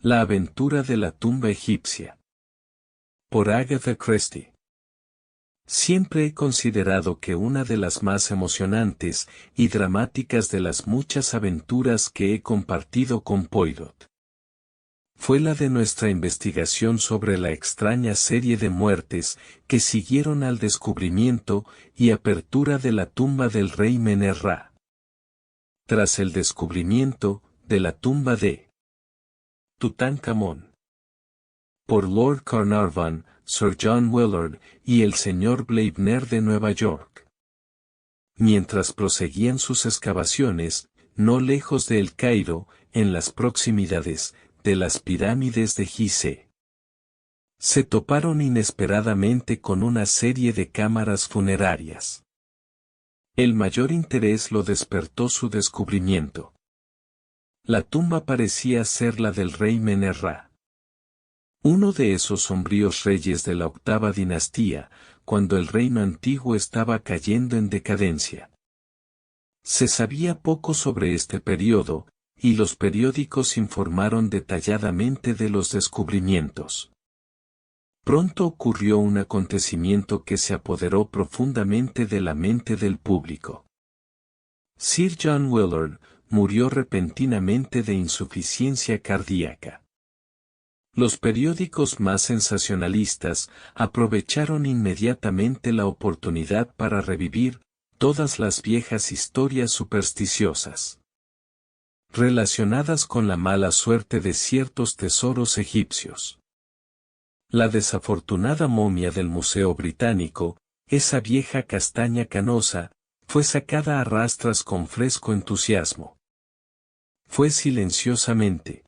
La aventura de la tumba egipcia. Por Agatha Christie. Siempre he considerado que una de las más emocionantes y dramáticas de las muchas aventuras que he compartido con Poirot fue la de nuestra investigación sobre la extraña serie de muertes que siguieron al descubrimiento y apertura de la tumba del rey Men-Ra. Tras el descubrimiento de la tumba de Tutankamón por Lord Carnarvon, Sir John Willard y el señor Blaibner de Nueva York. Mientras proseguían sus excavaciones, no lejos de El Cairo, en las proximidades de las pirámides de Gizeh, se toparon inesperadamente con una serie de cámaras funerarias. El mayor interés lo despertó su descubrimiento. La tumba parecía ser la del rey Men-Ra, uno de esos sombríos reyes de la octava dinastía, cuando el reino antiguo estaba cayendo en decadencia. Se sabía poco sobre este periodo, y los periódicos informaron detalladamente de los descubrimientos. Pronto ocurrió un acontecimiento que se apoderó profundamente de la mente del público. Sir John Willard murió repentinamente de insuficiencia cardíaca. Los periódicos más sensacionalistas aprovecharon inmediatamente la oportunidad para revivir todas las viejas historias supersticiosas relacionadas con la mala suerte de ciertos tesoros egipcios. La desafortunada momia del Museo Británico, esa vieja castaña canosa, fue sacada a rastras con fresco entusiasmo. Fue silenciosamente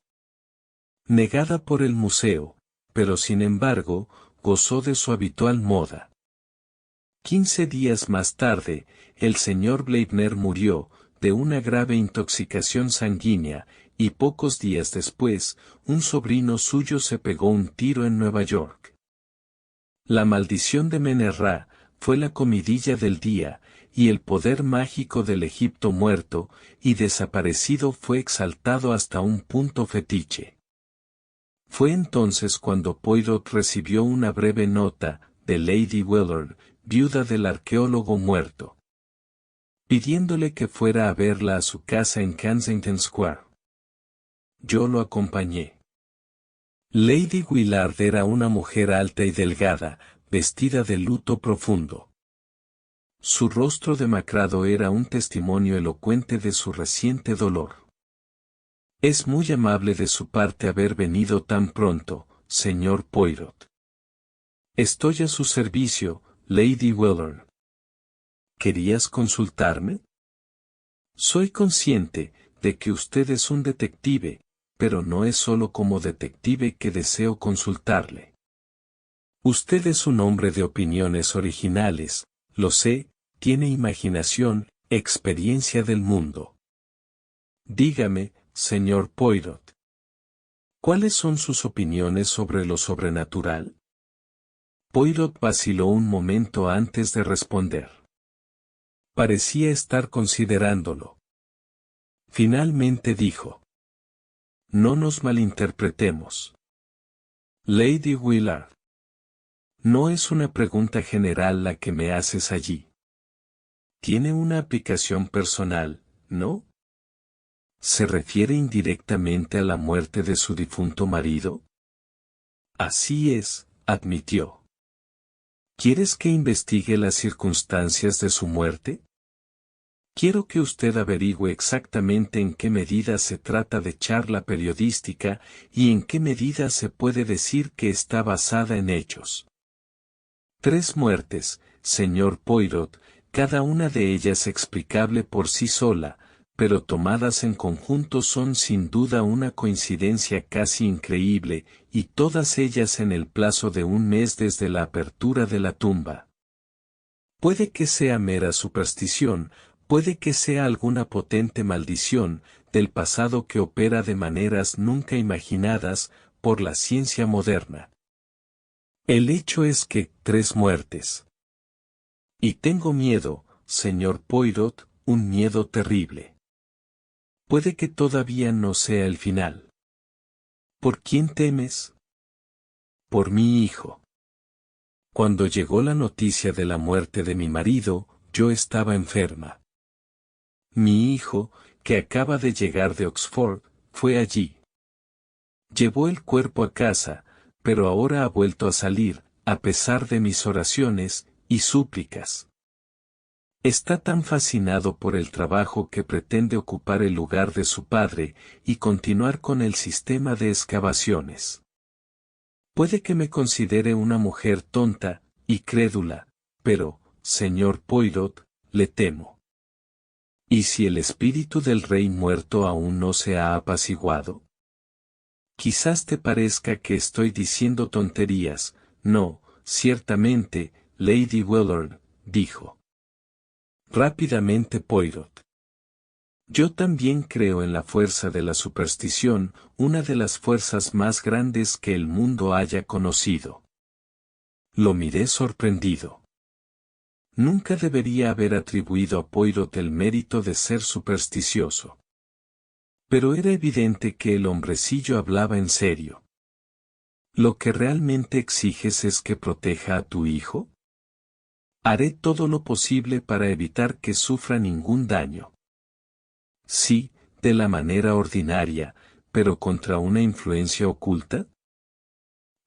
negada por el museo, pero sin embargo, gozó de su habitual moda. 15 días más tarde, el señor Blaibner murió, de una grave intoxicación sanguínea, y pocos días después, un sobrino suyo se pegó un tiro en Nueva York. La maldición de Men-Ra fue la comidilla del día, y el poder mágico del Egipto muerto y desaparecido fue exaltado hasta un punto fetiche. Fue entonces cuando Poirot recibió una breve nota de Lady Willard, viuda del arqueólogo muerto, pidiéndole que fuera a verla a su casa en Kensington Square. Yo lo acompañé. Lady Willard era una mujer alta y delgada, vestida de luto profundo. Su rostro demacrado era un testimonio elocuente de su reciente dolor. Es muy amable de su parte haber venido tan pronto, señor Poirot. Estoy a su servicio, Lady Willard. ¿Querías consultarme? Soy consciente de que usted es un detective, pero no es solo como detective que deseo consultarle. Usted es un hombre de opiniones originales, lo sé, tiene imaginación, experiencia del mundo. Dígame, señor Poirot, ¿cuáles son sus opiniones sobre lo sobrenatural? Poirot vaciló un momento antes de responder. Parecía estar considerándolo. Finalmente dijo: No nos malinterpretemos. Lady Willard, no es una pregunta general la que me haces allí. Tiene una aplicación personal, ¿no? ¿Se refiere indirectamente a la muerte de su difunto marido? Así es, admitió. ¿Quieres que investigue las circunstancias de su muerte? Quiero que usted averigüe exactamente en qué medida se trata de charla periodística y en qué medida se puede decir que está basada en hechos. 3 muertes, señor Poirot, cada una de ellas explicable por sí sola, pero tomadas en conjunto son sin duda una coincidencia casi increíble, y todas ellas en el plazo de un mes desde la apertura de la tumba. Puede que sea mera superstición, puede que sea alguna potente maldición del pasado que opera de maneras nunca imaginadas por la ciencia moderna. El hecho es que 3 muertes. Y tengo miedo, señor Poirot, un miedo terrible. Puede que todavía no sea el final. ¿Por quién temes? Por mi hijo. Cuando llegó la noticia de la muerte de mi marido, yo estaba enferma. Mi hijo, que acaba de llegar de Oxford, fue allí. Llevó el cuerpo a casa, pero ahora ha vuelto a salir, a pesar de mis oraciones y súplicas. Está tan fascinado por el trabajo que pretende ocupar el lugar de su padre y continuar con el sistema de excavaciones. Puede que me considere una mujer tonta y crédula, pero, señor Poirot, le temo. ¿Y si el espíritu del rey muerto aún no se ha apaciguado? Quizás te parezca que estoy diciendo tonterías. No, ciertamente, Lady Willard, dijo rápidamente Poirot. Yo también creo en la fuerza de la superstición, una de las fuerzas más grandes que el mundo haya conocido. Lo miré sorprendido. Nunca debería haber atribuido a Poirot el mérito de ser supersticioso. Pero era evidente que el hombrecillo hablaba en serio. ¿Lo que realmente exiges es que proteja a tu hijo? Haré todo lo posible para evitar que sufra ningún daño. Sí, de la manera ordinaria, pero contra una influencia oculta.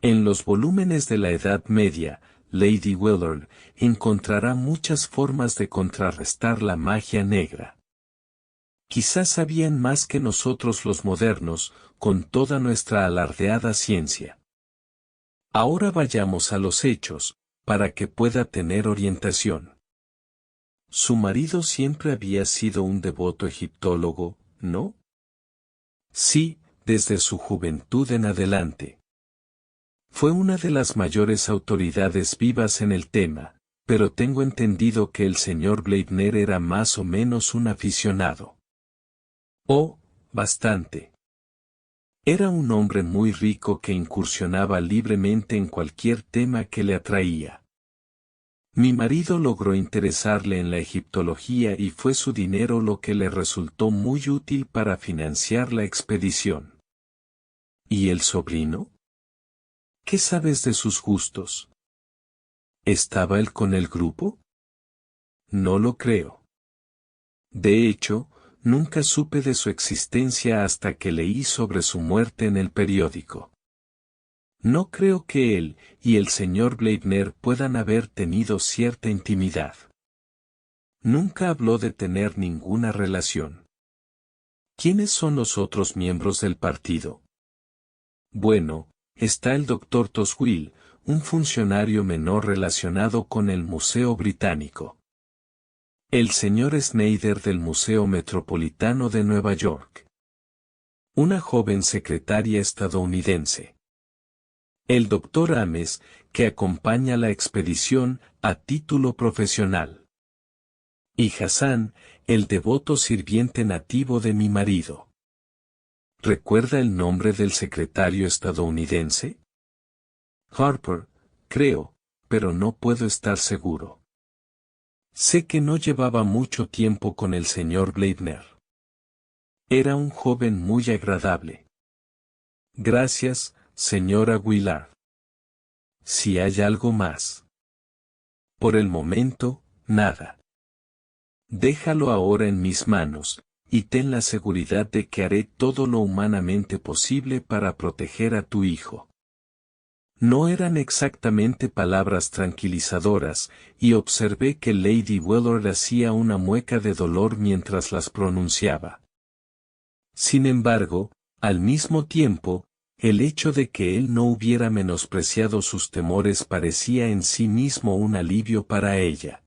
En los volúmenes de la Edad Media, Lady Willard encontrará muchas formas de contrarrestar la magia negra. Quizás sabían más que nosotros los modernos, con toda nuestra alardeada ciencia. Ahora vayamos a los hechos, para que pueda tener orientación. Su marido siempre había sido un devoto egiptólogo, ¿no? Sí, desde su juventud en adelante. Fue una de las mayores autoridades vivas en el tema, pero tengo entendido que el señor Bleibner era más o menos un aficionado. Oh, bastante. Era un hombre muy rico que incursionaba libremente en cualquier tema que le atraía. Mi marido logró interesarle en la egiptología y fue su dinero lo que le resultó muy útil para financiar la expedición. ¿Y el sobrino? ¿Qué sabes de sus gustos? ¿Estaba él con el grupo? No lo creo. De hecho, nunca supe de su existencia hasta que leí sobre su muerte en el periódico. No creo que él y el señor Bleibner puedan haber tenido cierta intimidad. Nunca habló de tener ninguna relación. ¿Quiénes son los otros miembros del partido? Bueno, está el Dr. Toswell, un funcionario menor relacionado con el Museo Británico. El señor Snyder del Museo Metropolitano de Nueva York. Una joven secretaria estadounidense. El Dr. Ames, que acompaña la expedición a título profesional. Y Hassan, el devoto sirviente nativo de mi marido. ¿Recuerda el nombre del secretario estadounidense? Harper, creo, pero no puedo estar seguro. Sé que no llevaba mucho tiempo con el señor Bleibner. Era un joven muy agradable. Gracias, señora Willard. Si hay algo más. Por el momento, nada. Déjalo ahora en mis manos, y ten la seguridad de que haré todo lo humanamente posible para proteger a tu hijo. No eran exactamente palabras tranquilizadoras, y observé que Lady Willard hacía una mueca de dolor mientras las pronunciaba. Sin embargo, al mismo tiempo, el hecho de que él no hubiera menospreciado sus temores parecía en sí mismo un alivio para ella.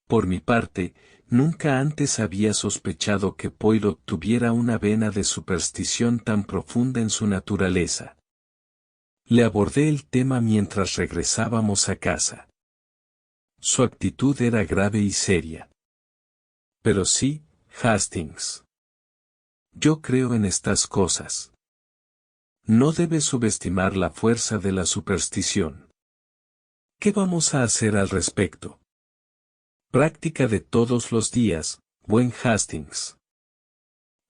Por mi parte, nunca antes había sospechado que Poirot tuviera una vena de superstición tan profunda en su naturaleza. Le abordé el tema mientras regresábamos a casa. Su actitud era grave y seria. Pero sí, Hastings. Yo creo en estas cosas. No debes subestimar la fuerza de la superstición. ¿Qué vamos a hacer al respecto? Práctica de todos los días, buen Hastings.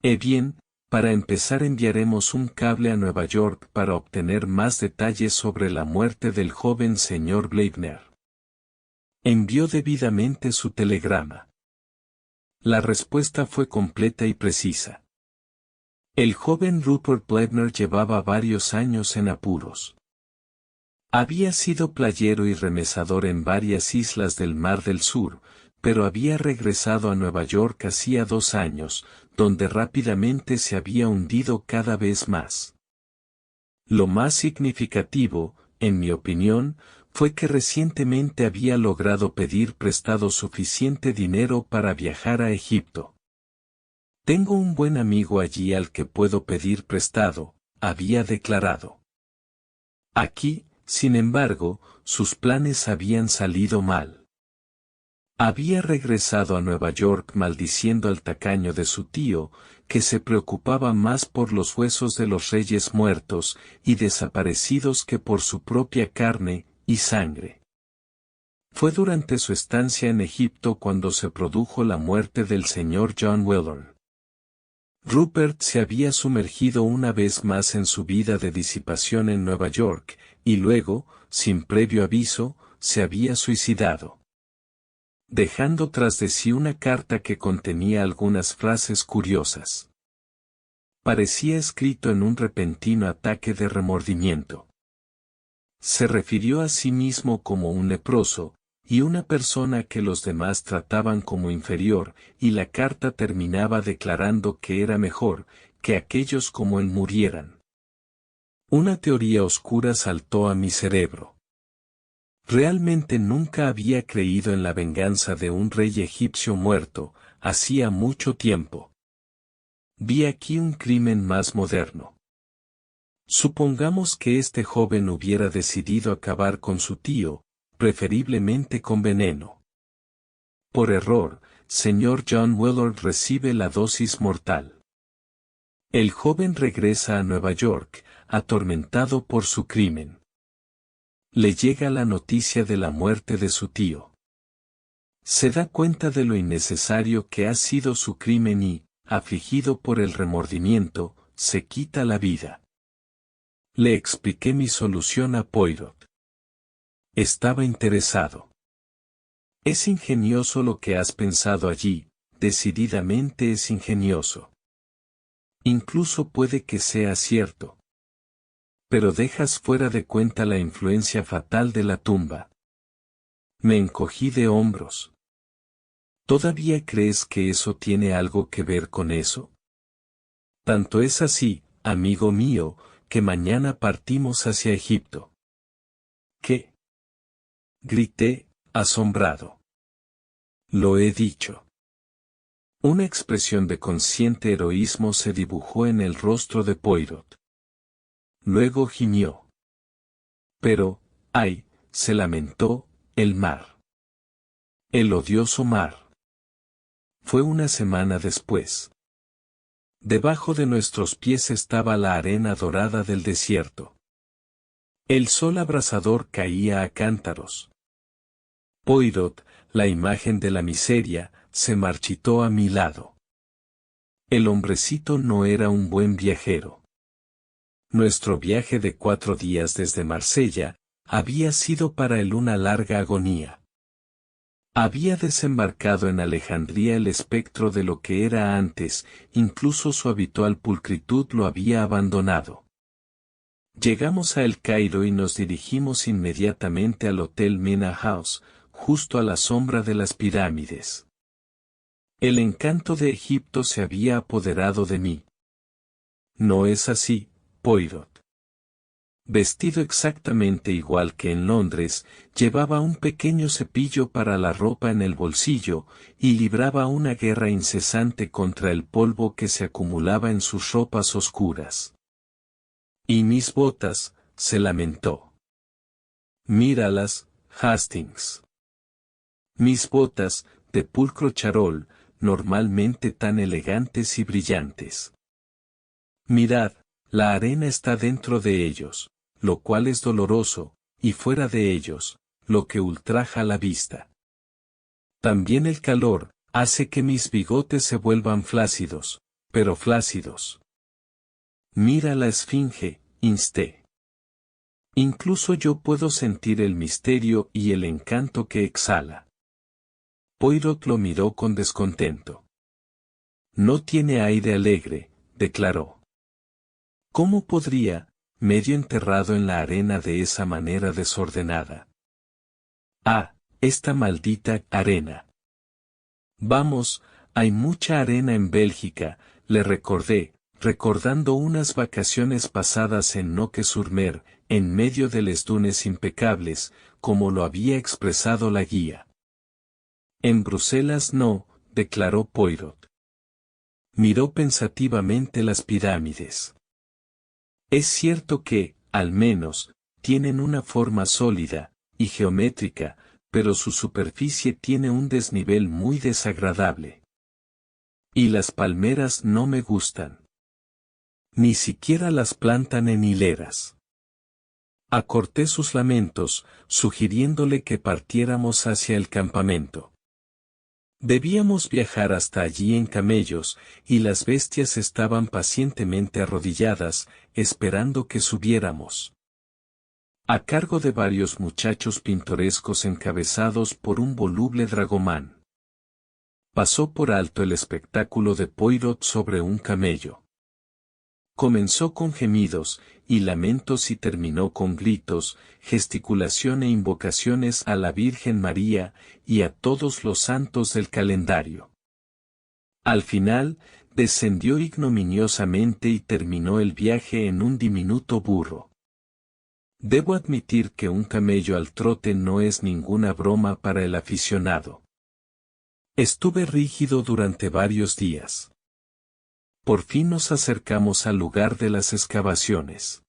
Bien, Para empezar enviaremos un cable a Nueva York para obtener más detalles sobre la muerte del joven señor Bleibner. Envió debidamente su telegrama. La respuesta fue completa y precisa. El joven Rupert Bleibner llevaba varios años en apuros. Había sido playero y remesador en varias islas del Mar del Sur, pero había regresado a Nueva York hacía 2 años, donde rápidamente se había hundido cada vez más. Lo más significativo, en mi opinión, fue que recientemente había logrado pedir prestado suficiente dinero para viajar a Egipto. Tengo un buen amigo allí al que puedo pedir prestado, había declarado. Aquí, sin embargo, sus planes habían salido mal. Había regresado a Nueva York maldiciendo al tacaño de su tío, que se preocupaba más por los huesos de los reyes muertos y desaparecidos que por su propia carne y sangre. Fue durante su estancia en Egipto cuando se produjo la muerte del señor John Wheeler. Rupert se había sumergido una vez más en su vida de disipación en Nueva York, y luego, sin previo aviso, se había suicidado, dejando tras de sí una carta que contenía algunas frases curiosas. Parecía escrito en un repentino ataque de remordimiento. Se refirió a sí mismo como un leproso, y una persona que los demás trataban como inferior, y la carta terminaba declarando que era mejor que aquellos como él murieran. Una teoría oscura saltó a mi cerebro. Realmente nunca había creído en la venganza de un rey egipcio muerto, hacía mucho tiempo. Vi aquí un crimen más moderno. Supongamos que este joven hubiera decidido acabar con su tío, preferiblemente con veneno. Por error, señor John Wheeler recibe la dosis mortal. El joven regresa a Nueva York, atormentado por su crimen. Le llega la noticia de la muerte de su tío. Se da cuenta de lo innecesario que ha sido su crimen y, afligido por el remordimiento, se quita la vida. Le expliqué mi solución a Poirot. Estaba interesado. Es ingenioso lo que has pensado allí, decididamente es ingenioso. Incluso puede que sea cierto. Pero dejas fuera de cuenta la influencia fatal de la tumba. Me encogí de hombros. ¿Todavía crees que eso tiene algo que ver con eso? Tanto es así, amigo mío, que mañana partimos hacia Egipto. ¿Qué? Grité, asombrado. Lo he dicho. Una expresión de consciente heroísmo se dibujó en el rostro de Poirot. Luego gimió. Pero, ay, se lamentó, el mar. El odioso mar. Fue una semana después. Debajo de nuestros pies estaba la arena dorada del desierto. El sol abrasador caía a cántaros. Poirot, la imagen de la miseria, se marchitó a mi lado. El hombrecito no era un buen viajero. Nuestro viaje de 4 días desde Marsella había sido para él una larga agonía. Había desembarcado en Alejandría el espectro de lo que era antes, incluso su habitual pulcritud lo había abandonado. Llegamos a El Cairo y nos dirigimos inmediatamente al Hotel Mena House, justo a la sombra de las pirámides. El encanto de Egipto se había apoderado de mí. ¿No es así, Poirot? Vestido exactamente igual que en Londres, llevaba un pequeño cepillo para la ropa en el bolsillo, y libraba una guerra incesante contra el polvo que se acumulaba en sus ropas oscuras. Y mis botas, se lamentó. Míralas, Hastings. Mis botas, de pulcro charol, normalmente tan elegantes y brillantes. Mirad, la arena está dentro de ellos, lo cual es doloroso, y fuera de ellos, lo que ultraja la vista. También el calor hace que mis bigotes se vuelvan flácidos, pero flácidos. Mira la esfinge, insté. Incluso yo puedo sentir el misterio y el encanto que exhala. Poirot lo miró con descontento. No tiene aire alegre, declaró. ¿Cómo podría, medio enterrado en la arena de esa manera desordenada? Ah, esta maldita arena. Vamos, hay mucha arena en Bélgica, le recordé, recordando unas vacaciones pasadas en Noque-sur-Mer, en medio de les dunes impecables, como lo había expresado la guía. En Bruselas no, declaró Poirot. Miró pensativamente las pirámides. Es cierto que, al menos, tienen una forma sólida y geométrica, pero su superficie tiene un desnivel muy desagradable. Y las palmeras no me gustan. Ni siquiera las plantan en hileras. Acorté sus lamentos, sugiriéndole que partiéramos hacia el campamento. Debíamos viajar hasta allí en camellos, y las bestias estaban pacientemente arrodilladas, esperando que subiéramos. A cargo de varios muchachos pintorescos encabezados por un voluble dragomán. Pasó por alto el espectáculo de Poirot sobre un camello. Comenzó con gemidos y lamentos y terminó con gritos, gesticulación e invocaciones a la Virgen María y a todos los santos del calendario. Al final, descendió ignominiosamente y terminó el viaje en un diminuto burro. Debo admitir que un camello al trote no es ninguna broma para el aficionado. Estuve rígido durante varios días. Por fin nos acercamos al lugar de las excavaciones.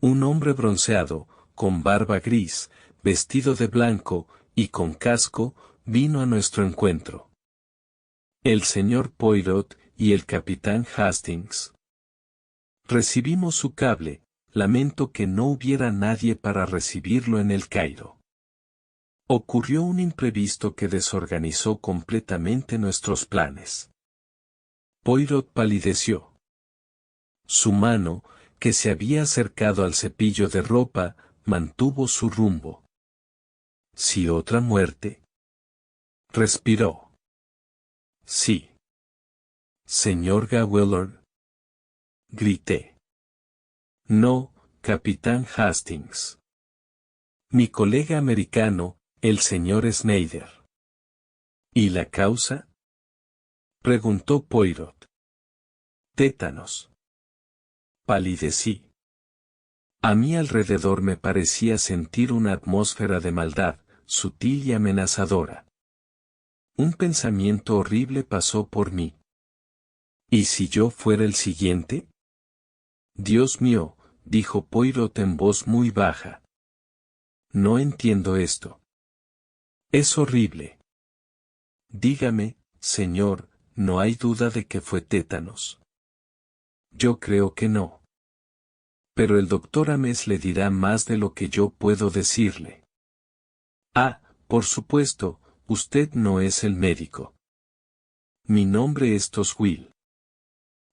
Un hombre bronceado, con barba gris, vestido de blanco, y con casco, vino a nuestro encuentro. El señor Poirot y el capitán Hastings. Recibimos su cable, lamento que no hubiera nadie para recibirlo en el Cairo. Ocurrió un imprevisto que desorganizó completamente nuestros planes. Poirot palideció. Su mano, que se había acercado al cepillo de ropa, mantuvo su rumbo. ¿Sí otra muerte? Respiró. Sí. Señor Gawiller. Grité. No, capitán Hastings. Mi colega americano, el señor Snyder. ¿Y la causa? Preguntó Poirot. Tétanos. Palidecí. A mi alrededor me parecía sentir una atmósfera de maldad, sutil y amenazadora. Un pensamiento horrible pasó por mí. ¿Y si yo fuera el siguiente? Dios mío, dijo Poirot en voz muy baja. No entiendo esto. Es horrible. Dígame, señor, no hay duda de que fue tétanos. Yo creo que no. Pero el doctor Ames le dirá más de lo que yo puedo decirle. Ah, por supuesto, usted no es el médico. Mi nombre es Toswell.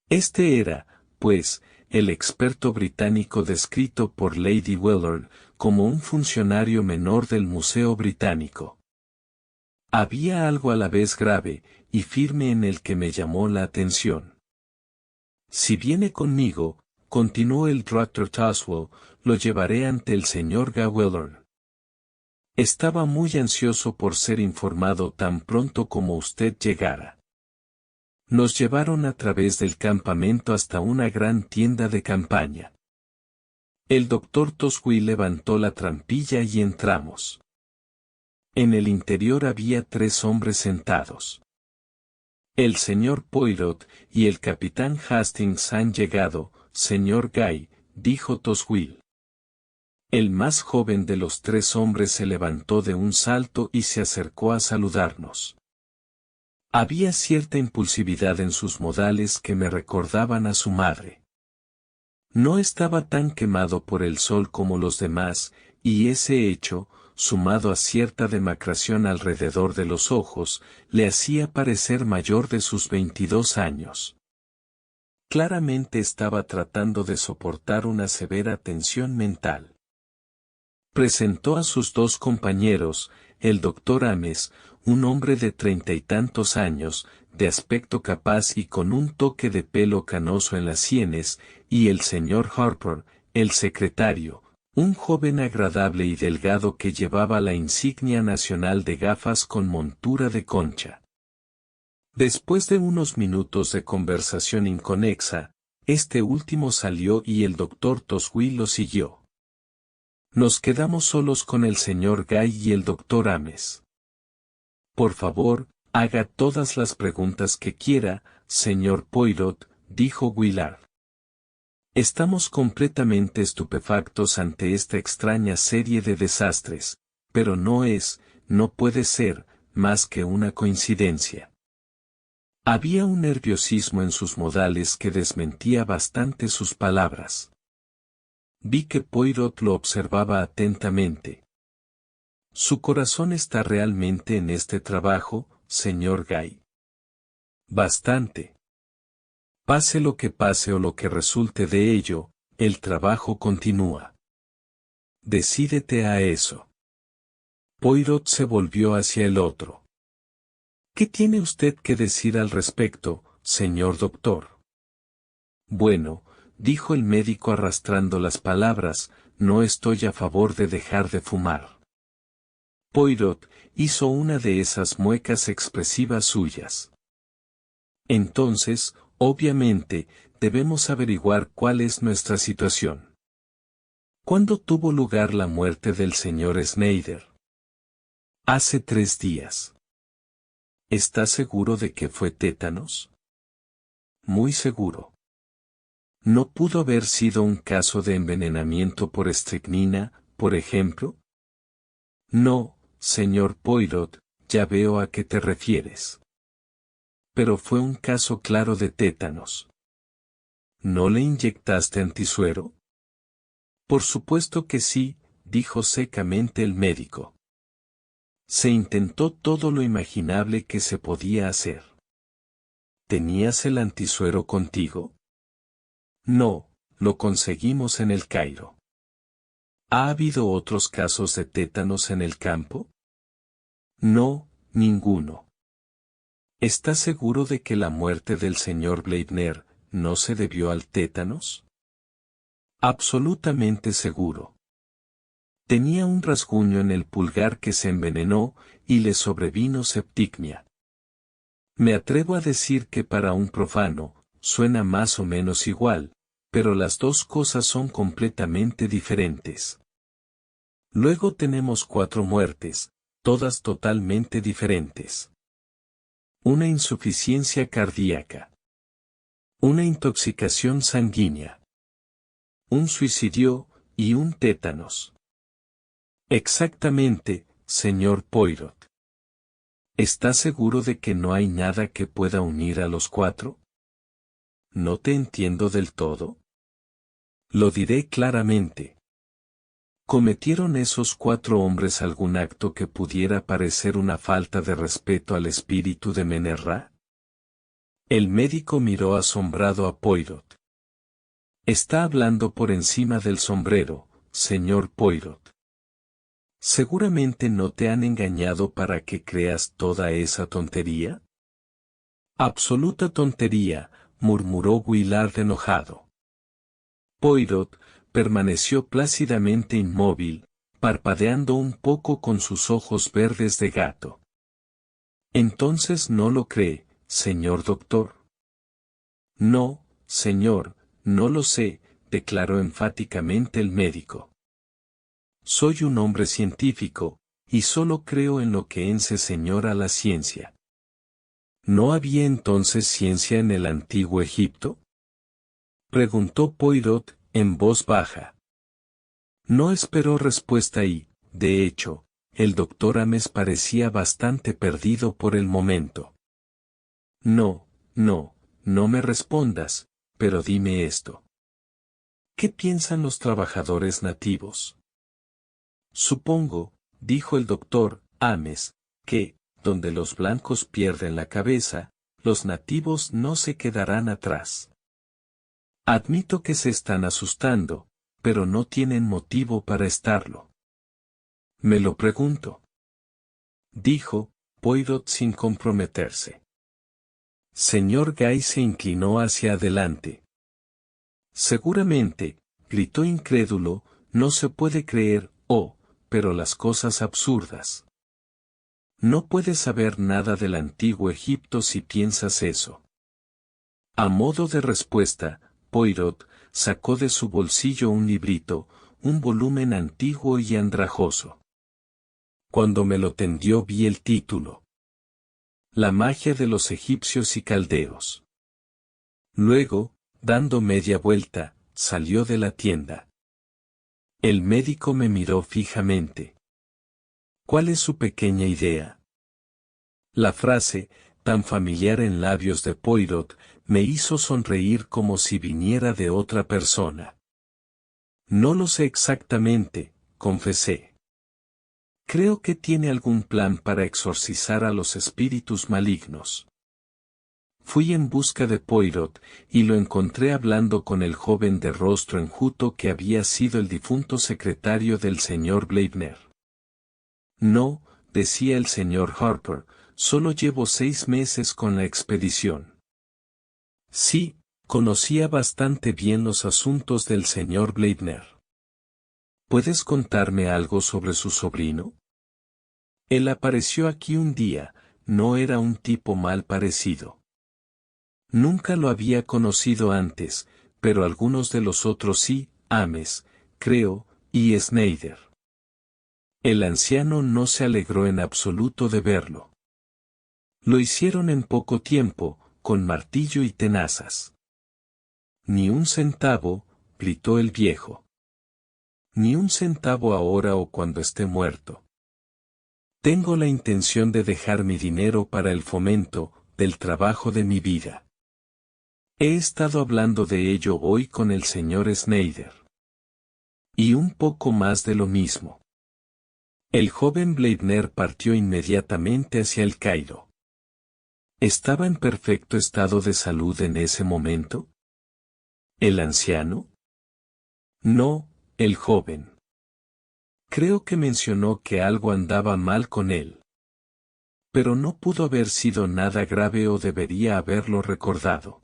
Este era, pues, el experto británico descrito por Lady Weller como un funcionario menor del Museo Británico. Había algo a la vez grave y firme en el que me llamó la atención. Si viene conmigo, continuó el Dr. Toswell, lo llevaré ante el señor Gawiller. Estaba muy ansioso por ser informado tan pronto como usted llegara. Nos llevaron a través del campamento hasta una gran tienda de campaña. El doctor Toswell levantó la trampilla y entramos. En el interior había 3 hombres sentados. El señor Poirot y el capitán Hastings han llegado, señor Guy, dijo Toswell. El más joven de los 3 hombres se levantó de un salto y se acercó a saludarnos. Había cierta impulsividad en sus modales que me recordaban a su madre. No estaba tan quemado por el sol como los demás, y ese hecho, sumado a cierta demacración alrededor de los ojos, le hacía parecer mayor de sus 22 años. Claramente estaba tratando de soportar una severa tensión mental. Presentó a sus dos compañeros, el doctor Ames, un hombre de 30 y tantos años, de aspecto capaz y con un toque de pelo canoso en las sienes, y el señor Harper, el secretario, un joven agradable y delgado que llevaba la insignia nacional de gafas con montura de concha. Después de unos minutos de conversación inconexa, este último salió y el doctor Toswell lo siguió. Nos quedamos solos con el señor Guy y el doctor Ames. Por favor, haga todas las preguntas que quiera, señor Poirot, dijo Willard. Estamos completamente estupefactos ante esta extraña serie de desastres, pero no puede ser, más que una coincidencia. Había un nerviosismo en sus modales que desmentía bastante sus palabras. Vi que Poirot lo observaba atentamente. Su corazón está realmente en este trabajo, señor Guy. Bastante. Pase lo que pase o lo que resulte de ello, el trabajo continúa. Decídete a eso. Poirot se volvió hacia el otro. ¿Qué tiene usted que decir al respecto, señor doctor? Bueno, dijo el médico arrastrando las palabras, no estoy a favor de dejar de fumar. Poirot hizo una de esas muecas expresivas suyas. Entonces, obviamente, debemos averiguar cuál es nuestra situación. ¿Cuándo tuvo lugar la muerte del señor Snyder? Hace 3 días. ¿Está seguro de que fue tétanos? Muy seguro. ¿No pudo haber sido un caso de envenenamiento por estricnina, por ejemplo? No, señor Poirot, ya veo a qué te refieres. Pero fue un caso claro de tétanos. ¿No le inyectaste antisuero? Por supuesto que sí, dijo secamente el médico. Se intentó todo lo imaginable que se podía hacer. ¿Tenías el antisuero contigo? No, lo conseguimos en el Cairo. ¿Ha habido otros casos de tétanos en el campo? No, ninguno. ¿Está seguro de que la muerte del señor Bleibner no se debió al tétanos? Absolutamente seguro. Tenía un rasguño en el pulgar que se envenenó y le sobrevino septicemia. Me atrevo a decir que para un profano, suena más o menos igual, pero las dos cosas son completamente diferentes. Luego tenemos 4 muertes, todas totalmente diferentes. Una insuficiencia cardíaca. Una intoxicación sanguínea. Un suicidio, y un tétanos. Exactamente, señor Poirot. ¿Está seguro de que no hay nada que pueda unir a los 4? No te entiendo del todo. Lo diré claramente. ¿Cometieron esos 4 hombres algún acto que pudiera parecer una falta de respeto al espíritu de Menerra? El médico miró asombrado a Poirot. Está hablando por encima del sombrero, señor Poirot. ¿Seguramente no te han engañado para que creas toda esa tontería? Absoluta tontería, murmuró Willard enojado. Poirot permaneció plácidamente inmóvil, parpadeando un poco con sus ojos verdes de gato. ¿Entonces no lo cree, señor doctor? No, señor, no lo sé, declaró enfáticamente el médico. Soy un hombre científico, y solo creo en lo que señora la ciencia. ¿No había entonces ciencia en el antiguo Egipto? Preguntó Poirot, en voz baja. No esperó respuesta y, de hecho, el doctor Ames parecía bastante perdido por el momento. No me respondas, pero dime esto. ¿Qué piensan los trabajadores nativos? Supongo, dijo el doctor Ames, que, donde los blancos pierden la cabeza, los nativos no se quedarán atrás. Admito que se están asustando, pero no tienen motivo para estarlo. Me lo pregunto. Dijo Poirot sin comprometerse. Señor Guy se inclinó hacia adelante. Seguramente, gritó incrédulo, no se puede creer, pero las cosas absurdas. No puedes saber nada del antiguo Egipto si piensas eso. A modo de respuesta, Poirot sacó de su bolsillo un librito, un volumen antiguo y andrajoso. Cuando me lo tendió vi el título. La magia de los egipcios y caldeos. Luego, dando media vuelta, salió de la tienda. El médico me miró fijamente. ¿Cuál es su pequeña idea? La frase, tan familiar en labios de Poirot, me hizo sonreír como si viniera de otra persona. No lo sé exactamente, confesé. Creo que tiene algún plan para exorcizar a los espíritus malignos. Fui en busca de Poirot, y lo encontré hablando con el joven de rostro enjuto que había sido el difunto secretario del señor Blaibner. No, decía el señor Harper, solo llevo 6 meses con la expedición. Sí, conocía bastante bien los asuntos del señor Blaibner. ¿Puedes contarme algo sobre su sobrino? Él apareció aquí un día, no era un tipo mal parecido. Nunca lo había conocido antes, pero algunos de los otros sí, Ames, creo, y Snyder. El anciano no se alegró en absoluto de verlo. Lo hicieron en poco tiempo, con martillo y tenazas. Ni un centavo, gritó el viejo. Ni un centavo ahora o cuando esté muerto. Tengo la intención de dejar mi dinero para el fomento del trabajo de mi vida. He estado hablando de ello hoy con el señor Snyder. Y un poco más de lo mismo. El joven Blaibner partió inmediatamente hacia el Cairo. ¿Estaba en perfecto estado de salud en ese momento? ¿El anciano? No, el joven. Creo que mencionó que algo andaba mal con él. Pero no pudo haber sido nada grave o debería haberlo recordado.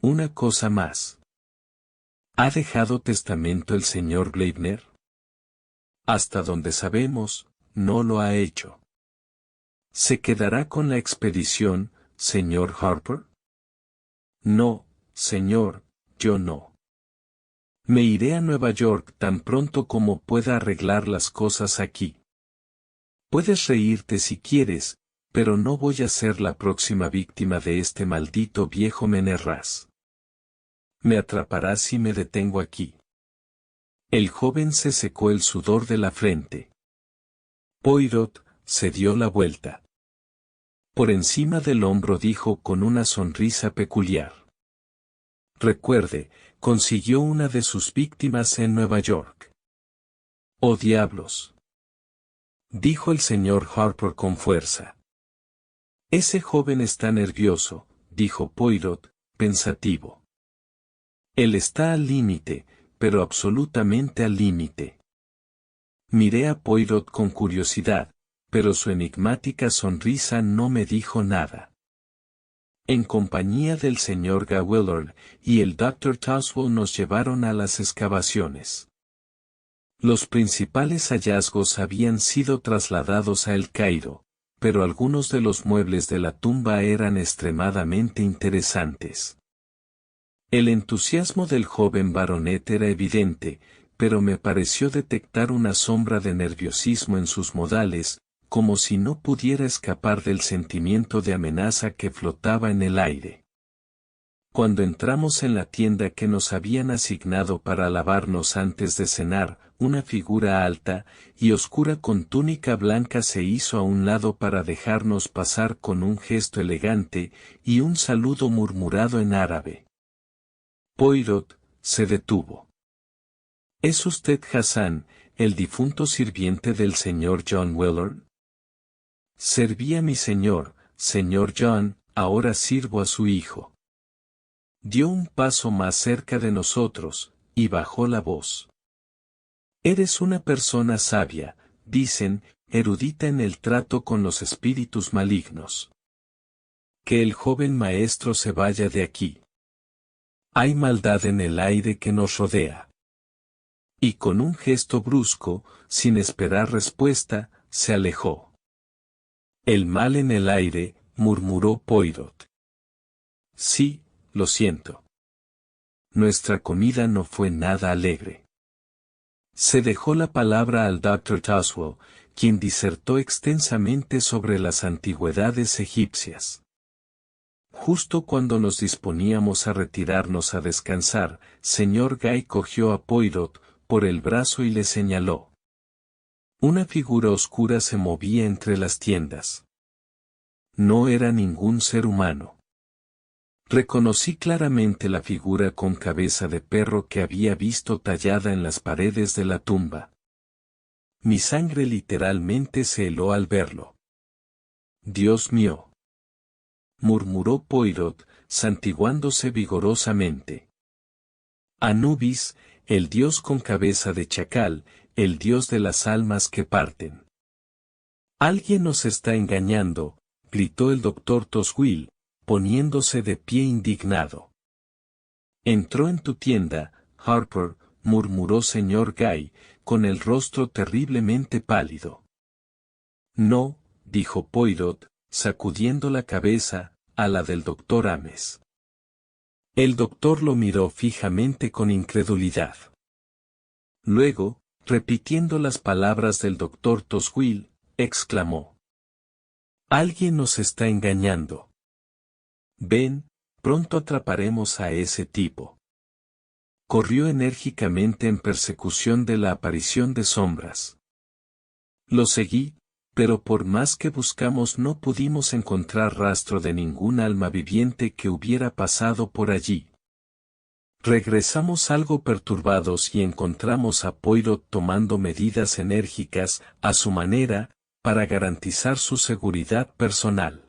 Una cosa más. ¿Ha dejado testamento el señor Blaibner? Hasta donde sabemos, no lo ha hecho. ¿Se quedará con la expedición, señor Harper? No, señor, yo no. Me iré a Nueva York tan pronto como pueda arreglar las cosas aquí. Puedes reírte si quieres, pero no voy a ser la próxima víctima de este maldito viejo Menerras. Me atraparás si me detengo aquí. El joven se secó el sudor de la frente. Poirot se dio la vuelta. Por encima del hombro dijo con una sonrisa peculiar. Recuerde, consiguió una de sus víctimas en Nueva York. ¡Oh diablos! Dijo el señor Harper con fuerza. Ese joven está nervioso, dijo Poirot, pensativo. Él está al límite, pero absolutamente al límite. Miré a Poirot con curiosidad, pero su enigmática sonrisa no me dijo nada. En compañía del señor Gawiller y el Dr. Toswell nos llevaron a las excavaciones. Los principales hallazgos habían sido trasladados a El Cairo, pero algunos de los muebles de la tumba eran extremadamente interesantes. El entusiasmo del joven baronet era evidente, pero me pareció detectar una sombra de nerviosismo en sus modales, como si no pudiera escapar del sentimiento de amenaza que flotaba en el aire. Cuando entramos en la tienda que nos habían asignado para lavarnos antes de cenar, una figura alta y oscura con túnica blanca se hizo a un lado para dejarnos pasar con un gesto elegante y un saludo murmurado en árabe. Poirot se detuvo. ¿Es usted Hassan, el difunto sirviente del señor John Wheeler? Serví a mi señor, señor John, ahora sirvo a su hijo. Dio un paso más cerca de nosotros, y bajó la voz. Eres una persona sabia, dicen, erudita en el trato con los espíritus malignos. Que el joven maestro se vaya de aquí. Hay maldad en el aire que nos rodea. Y con un gesto brusco, sin esperar respuesta, se alejó. El mal en el aire, murmuró Poirot. Sí, lo siento. Nuestra comida no fue nada alegre. Se dejó la palabra al Dr. Toswell, quien disertó extensamente sobre las antigüedades egipcias. Justo cuando nos disponíamos a retirarnos a descansar, señor Guy cogió a Poirot por el brazo y le señaló. Una figura oscura se movía entre las tiendas. No era ningún ser humano. Reconocí claramente la figura con cabeza de perro que había visto tallada en las paredes de la tumba. Mi sangre literalmente se heló al verlo. Dios mío, murmuró Poirot, santiguándose vigorosamente. Anubis, el dios con cabeza de chacal, el dios de las almas que parten. Alguien nos está engañando, gritó el doctor Toswell, poniéndose de pie indignado. Entró en tu tienda, Harper, murmuró señor Guy, con el rostro terriblemente pálido. No, dijo Poirot, sacudiendo la cabeza, a la del doctor Ames. El doctor lo miró fijamente con incredulidad. Luego, repitiendo las palabras del doctor Toswell, exclamó. Alguien nos está engañando. Ven, pronto atraparemos a ese tipo. Corrió enérgicamente en persecución de la aparición de sombras. Lo seguí, pero por más que buscamos no pudimos encontrar rastro de ningún alma viviente que hubiera pasado por allí. Regresamos algo perturbados y encontramos a Poirot tomando medidas enérgicas, a su manera, para garantizar su seguridad personal.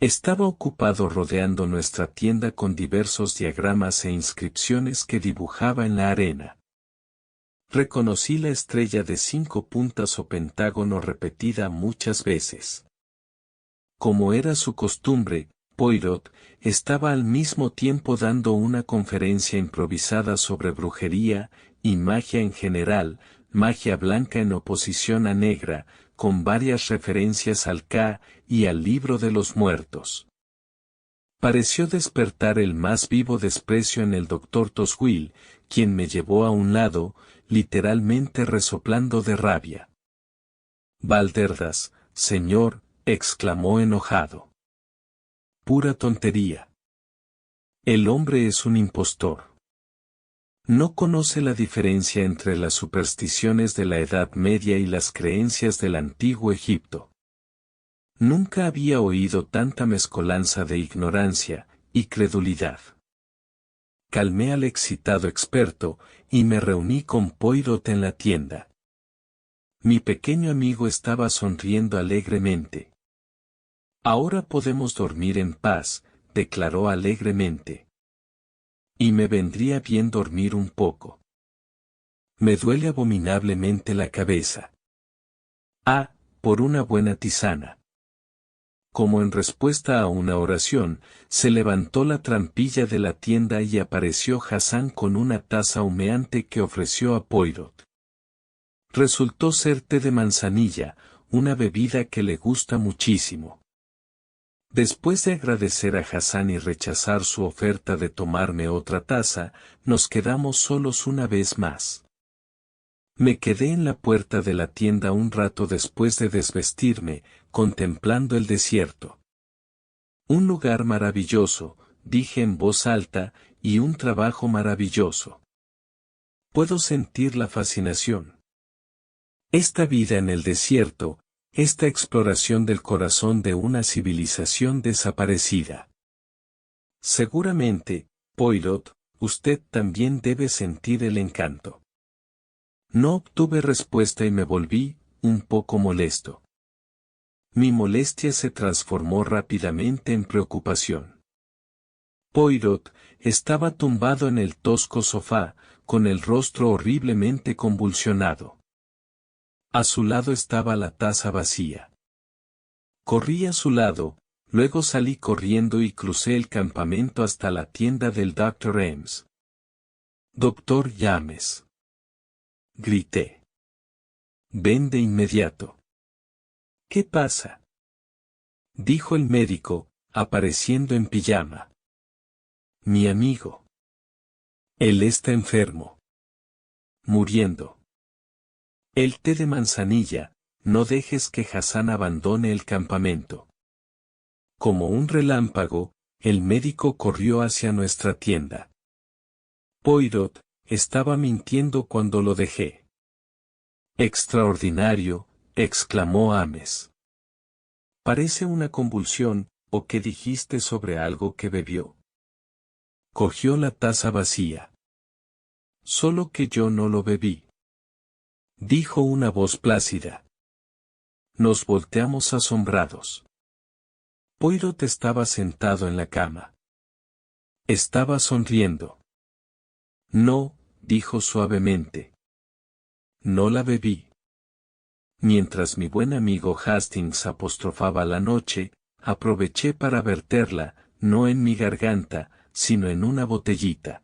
Estaba ocupado rodeando nuestra tienda con diversos diagramas e inscripciones que dibujaba en la arena. Reconocí la estrella de 5 puntas o pentágono repetida muchas veces. Como era su costumbre, Poirot estaba al mismo tiempo dando una conferencia improvisada sobre brujería y magia en general, magia blanca en oposición a negra, con varias referencias al Ka y al libro de los muertos. Pareció despertar el más vivo desprecio en el doctor Toswell, quien me llevó a un lado, literalmente resoplando de rabia. Balderdas, señor, exclamó enojado. Pura tontería. El hombre es un impostor. No conoce la diferencia entre las supersticiones de la Edad Media y las creencias del antiguo Egipto. Nunca había oído tanta mezcolanza de ignorancia y credulidad. Calmé al excitado experto, y me reuní con Poirot en la tienda. Mi pequeño amigo estaba sonriendo alegremente. Ahora podemos dormir en paz, declaró alegremente. Y me vendría bien dormir un poco. Me duele abominablemente la cabeza. Ah, por una buena tisana. Como en respuesta a una oración, se levantó la trampilla de la tienda y apareció Hassan con una taza humeante que ofreció a Poirot. Resultó ser té de manzanilla, una bebida que le gusta muchísimo. Después de agradecer a Hassan y rechazar su oferta de tomarme otra taza, nos quedamos solos una vez más. Me quedé en la puerta de la tienda un rato después de desvestirme, contemplando el desierto. Un lugar maravilloso, dije en voz alta, y un trabajo maravilloso. Puedo sentir la fascinación. Esta vida en el desierto, esta exploración del corazón de una civilización desaparecida. Seguramente, Poirot, usted también debe sentir el encanto. No obtuve respuesta y me volví, un poco molesto. Mi molestia se transformó rápidamente en preocupación. Poirot estaba tumbado en el tosco sofá, con el rostro horriblemente convulsionado. A su lado estaba la taza vacía. Corrí a su lado, luego salí corriendo y crucé el campamento hasta la tienda del Dr. Ames. «Doctor James», grité. «Ven de inmediato». «¿Qué pasa?», dijo el médico, apareciendo en pijama. «Mi amigo. Él está enfermo. Muriendo. El té de manzanilla, no dejes que Hassan abandone el campamento». Como un relámpago, el médico corrió hacia nuestra tienda. Poirot estaba mintiendo cuando lo dejé. «Extraordinario», exclamó Ames. «Parece una convulsión, ¿o qué dijiste sobre algo que bebió?» Cogió la taza vacía. «Solo que yo no lo bebí», dijo una voz plácida. Nos volteamos asombrados. Poirot estaba sentado en la cama. Estaba sonriendo. «No», dijo suavemente. «No la bebí». Mientras mi buen amigo Hastings apostrofaba la noche, aproveché para verterla, no en mi garganta, sino en una botellita.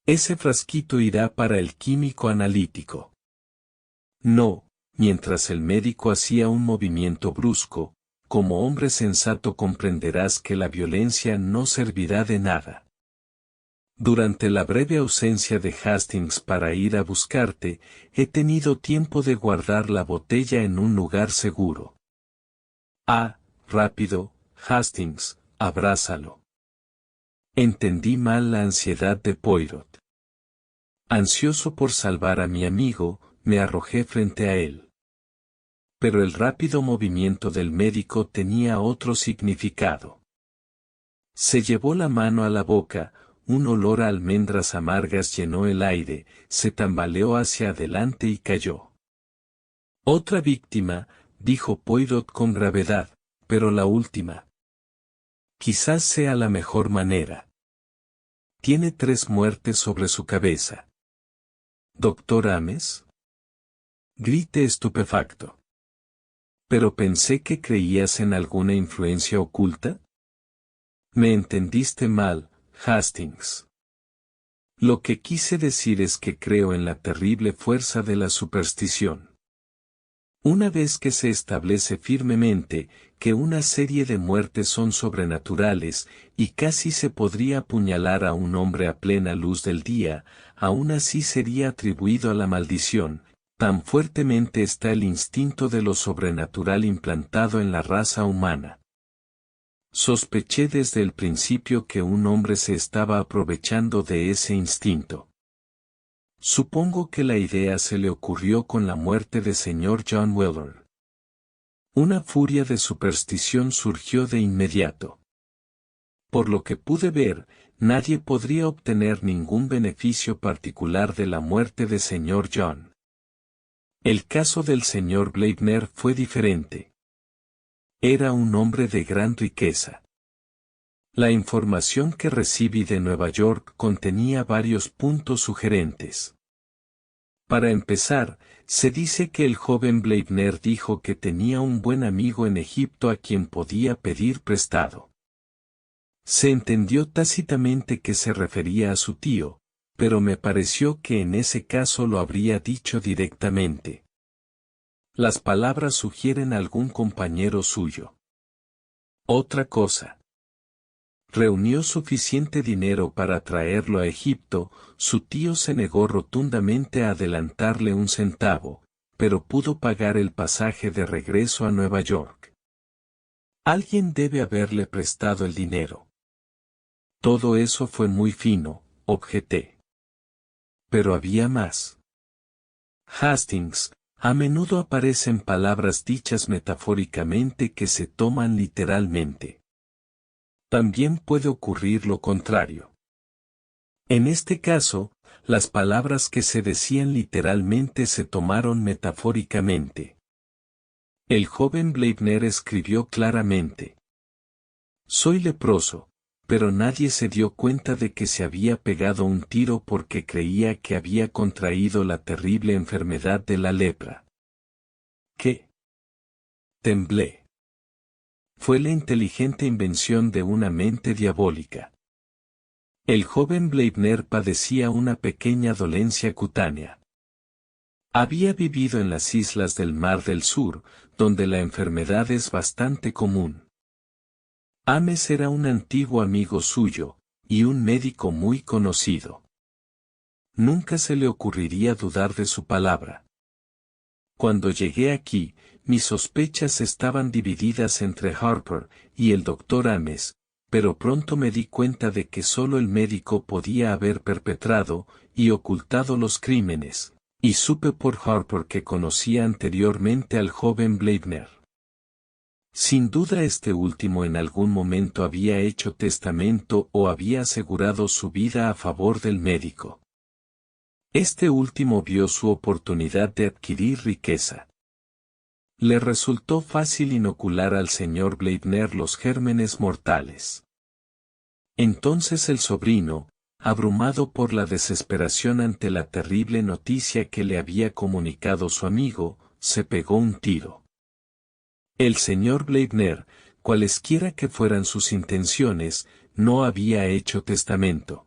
«Ese frasquito irá para el químico analítico». «No», mientras el médico hacía un movimiento brusco, «como hombre sensato comprenderás que la violencia no servirá de nada. Durante la breve ausencia de Hastings para ir a buscarte, he tenido tiempo de guardar la botella en un lugar seguro. Ah, rápido, Hastings, abrázalo». Entendí mal la ansiedad de Poirot. Ansioso por salvar a mi amigo, me arrojé frente a él. Pero el rápido movimiento del médico tenía otro significado. Se llevó la mano a la boca, un olor a almendras amargas llenó el aire, se tambaleó hacia adelante y cayó. «Otra víctima», dijo Poirot con gravedad, «pero la última. Quizás sea la mejor manera. Tiene 3 muertes sobre su cabeza». «¿Doctor Ames?», grité estupefacto. «¿Pero pensé que creías en alguna influencia oculta?» «Me entendiste mal, Hastings. Lo que quise decir es que creo en la terrible fuerza de la superstición. Una vez que se establece firmemente que una serie de muertes son sobrenaturales, y casi se podría apuñalar a un hombre a plena luz del día, aún así sería atribuido a la maldición, tan fuertemente está el instinto de lo sobrenatural implantado en la raza humana. Sospeché desde el principio que un hombre se estaba aprovechando de ese instinto. Supongo que la idea se le ocurrió con la muerte de señor John Weller. Una furia de superstición surgió de inmediato. Por lo que pude ver, nadie podría obtener ningún beneficio particular de la muerte de señor John. El caso del señor Blaibner fue diferente. Era un hombre de gran riqueza. La información que recibí de Nueva York contenía varios puntos sugerentes. Para empezar, se dice que el joven Blaibner dijo que tenía un buen amigo en Egipto a quien podía pedir prestado. Se entendió tácitamente que se refería a su tío, pero me pareció que en ese caso lo habría dicho directamente. Las palabras sugieren algún compañero suyo. Otra cosa. Reunió suficiente dinero para traerlo a Egipto, su tío se negó rotundamente a adelantarle un centavo, pero pudo pagar el pasaje de regreso a Nueva York. Alguien debe haberle prestado el dinero. Todo eso fue muy fino, objeté. Pero había más. Hastings, a menudo aparecen palabras dichas metafóricamente que se toman literalmente. También puede ocurrir lo contrario. En este caso, las palabras que se decían literalmente se tomaron metafóricamente. El joven Blaibner escribió claramente: «Soy leproso, pero nadie se dio cuenta de que se había pegado un tiro porque creía que había contraído la terrible enfermedad de la lepra. ¿Qué? Temblé. Fue la inteligente invención de una mente diabólica. El joven Bleibner padecía una pequeña dolencia cutánea. Había vivido en las islas del Mar del Sur, donde la enfermedad es bastante común. Ames era un antiguo amigo suyo, y un médico muy conocido. Nunca se le ocurriría dudar de su palabra. Cuando llegué aquí, mis sospechas estaban divididas entre Harper y el doctor Ames, pero pronto me di cuenta de que solo el médico podía haber perpetrado y ocultado los crímenes, y supe por Harper que conocía anteriormente al joven Bleibner. Sin duda este último en algún momento había hecho testamento o había asegurado su vida a favor del médico. Este último vio su oportunidad de adquirir riqueza. Le resultó fácil inocular al señor Bleibner los gérmenes mortales. Entonces el sobrino, abrumado por la desesperación ante la terrible noticia que le había comunicado su amigo, se pegó un tiro. El señor Bleibner, cualesquiera que fueran sus intenciones, no había hecho testamento.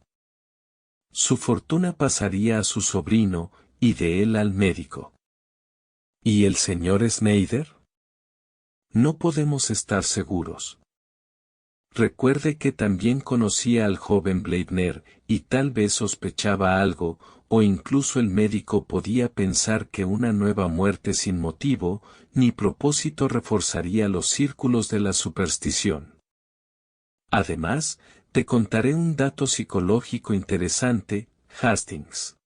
Su fortuna pasaría a su sobrino, y de él al médico. ¿Y el señor Schneider? No podemos estar seguros. Recuerde que también conocía al joven Bleibner, y tal vez sospechaba algo, o incluso el médico podía pensar que una nueva muerte sin motivo, ni propósito reforzaría los círculos de la superstición. Además, te contaré un dato psicológico interesante, Hastings.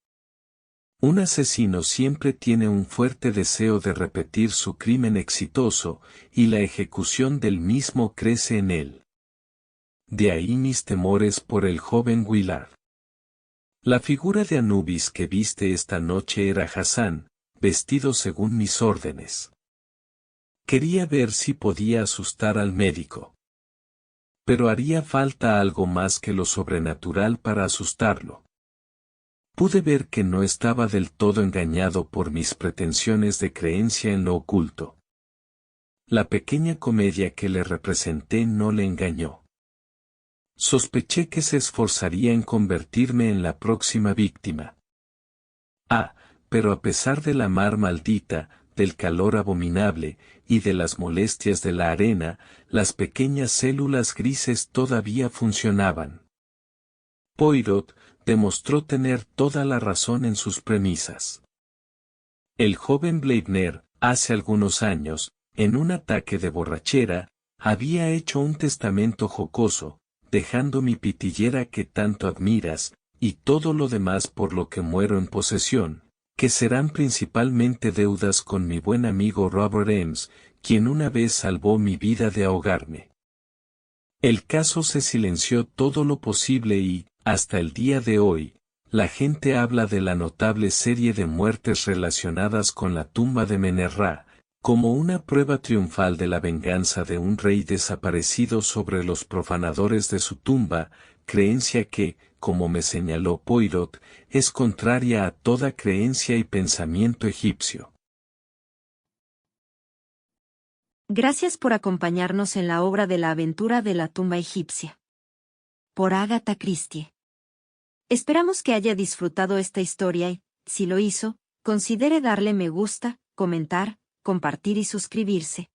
Un asesino siempre tiene un fuerte deseo de repetir su crimen exitoso, y la ejecución del mismo crece en él. De ahí mis temores por el joven Willard. La figura de Anubis que viste esta noche era Hassan, vestido según mis órdenes. Quería ver si podía asustar al médico. Pero haría falta algo más que lo sobrenatural para asustarlo. Pude ver que no estaba del todo engañado por mis pretensiones de creencia en lo oculto. La pequeña comedia que le representé no le engañó. Sospeché que se esforzaría en convertirme en la próxima víctima. Pero a pesar de la mar maldita, del calor abominable, y de las molestias de la arena, las pequeñas células grises todavía funcionaban. Poirot demostró tener toda la razón en sus premisas. El joven Bleibner, hace algunos años, en un ataque de borrachera, había hecho un testamento jocoso, dejando mi pitillera que tanto admiras, y todo lo demás por lo que muero en posesión, que serán principalmente deudas con mi buen amigo Robert Eames, quien una vez salvó mi vida de ahogarme. El caso se silenció todo lo posible y, hasta el día de hoy, la gente habla de la notable serie de muertes relacionadas con la tumba de Menerra, como una prueba triunfal de la venganza de un rey desaparecido sobre los profanadores de su tumba, creencia que, como me señaló Poirot, es contraria a toda creencia y pensamiento egipcio. Gracias por acompañarnos en la obra de la aventura de la tumba egipcia. Por Agatha Christie. Esperamos que haya disfrutado esta historia y, si lo hizo, considere darle me gusta, comentar, compartir y suscribirse.